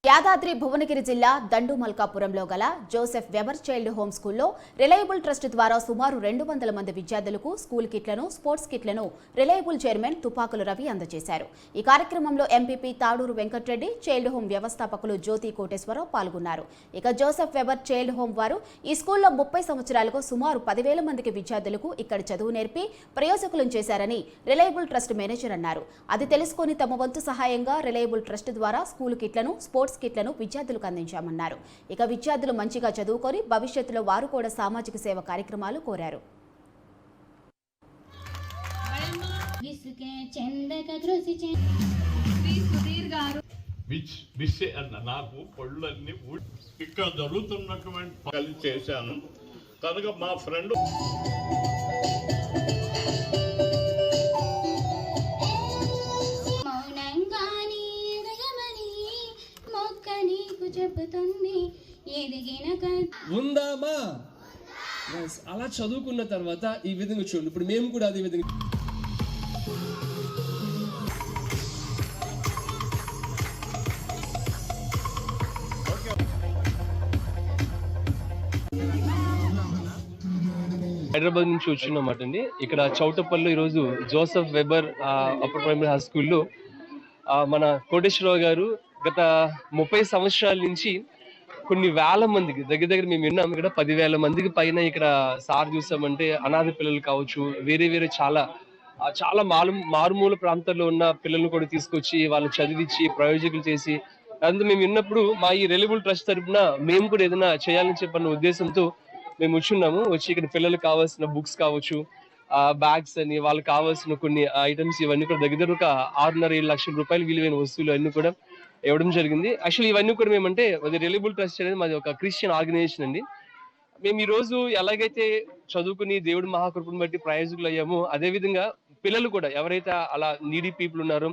యాదాద్రి భువనగిరి జిల్లా దండుమల్కాపురంలో గల Joseph weber child home స్కూల్లో రిలయబుల్ ట్రస్ట్ ద్వారా సుమారు 200 మంది విద్యార్థులకు స్కూల్ కిట్లను, స్పోర్ట్స్ కిట్లను రిలయబుల్ చైర్మన్ తుపాకుల రవి అందజేశారు. ఈ కార్యక్రమంలో MPP Taduru Venkatareddy, child home వ్యవస్థాపకులు జ్యోతి కోటేశ్వరరావు పాల్గొన్నారు. ఇక జోసెఫ్ వెబర్ చైల్డ్ హోమ్ వారు ఈ స్కూల్లో 30 సంవత్సరాలకు సుమారు 10,000 మందికి విద్యార్థులకు ఇక్కడ చదువు నేర్పి ప్రయోజకులను చేశారని రిలయబుల్ ట్రస్ట్ మేనేజర్ అన్నారు. అది తెలుసుకుని తమ వంతు సహాయంగా రిలయబుల్ ట్రస్ట్ ద్వారా స్కూల్ కిట్లను, స్పోర్ట్స్ కిట్లను విద్యార్థులకు అందించామన్నారు. ఇక విద్యార్థులు మంచిగా చదువుకొని భవిష్యత్తులో వారు కూడా సామాజిక సేవ కార్యక్రమాలు కోరారు. నాకు పళ్ళన్నీ ఇక్కడ జరుగుతున్నటువంటి పని చేశాను కనుక మా ఫ్రెండ్ ఉందామా అలా చదువుకున్న తర్వాత ఈ విధంగా చూడండి. ఇప్పుడు మేము కూడా అదే విధంగా హైదరాబాద్ నుంచి వచ్చినమాట అండి. ఇక్కడ చౌటప్పల్లో ఈరోజు Joseph weber upper primary high స్కూల్లో మన కోటేశ్వరరావు గారు గత 30 సంవత్సరాల నుంచి కొన్ని వేల మందికి దగ్గర మేము విన్నాం. ఇక్కడ 10,000 మందికి పైన ఇక్కడ సార్ చూసామంటే అనాథ పిల్లలు కావచ్చు, వేరే చాలా మారుమూల ప్రాంతాల్లో ఉన్న పిల్లల్ని కూడా తీసుకొచ్చి వాళ్ళు చదివించి ప్రయోజకులు చేసి అందులో మేము విన్నప్పుడు మా ఈ రిలయబుల్ ట్రస్ట్ తరఫున మేము కూడా ఏదైనా చేయాలని చెప్పన్న ఉద్దేశంతో మేము వచ్చి ఇక్కడ పిల్లలకు కావాల్సిన బుక్స్ కావచ్చు, బ్యాగ్స్ అని వాళ్ళకి కావాల్సిన కొన్ని ఐటమ్స్ ఇవన్నీ కూడా దగ్గర ఒక 6.5-7 లక్షల రూపాయలు విలువైన వస్తువులు అన్ని కూడా ఇవ్వడం జరిగింది. యాక్చువల్లీ ఇవన్నీ కూడా మేమంటే అది రిలయబుల్ ట్రస్ట్ అనేది మాది ఒక క్రిస్టియన్ ఆర్గనైజేషన్ అండి. మేము ఈ రోజు ఎలాగైతే చదువుకుని దేవుడి మహాకృపను బట్టి ప్రయోజకులు అయ్యామో అదేవిధంగా పిల్లలు కూడా ఎవరైతే అలా నీడీ పీపుల్ ఉన్నారో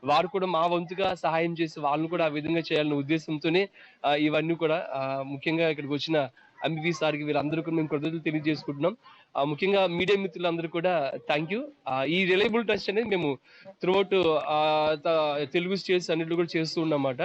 వారు కూడా మా వంతుగా సహాయం చేసి వాళ్ళని కూడా ఆ విధంగా చేయాలనే ఉద్దేశంతోనే ఇవన్నీ కూడా ముఖ్యంగా ఇక్కడికి వచ్చిన ఎంపీ సార్కి వీళ్ళందరూ కూడా మేము కృతజ్ఞతలు తెలియజేసుకుంటున్నాం. ముఖ్యంగా మీడియా మిత్రులందరూ కూడా థ్యాంక్ యూ. ఈ రిలయబుల్ ట్రస్ట్ అనేది మేము త్రూఅవుట్ తెలుగు స్టేట్స్ అన్నింటిలో కూడా చేస్తూ ఉన్నమాట.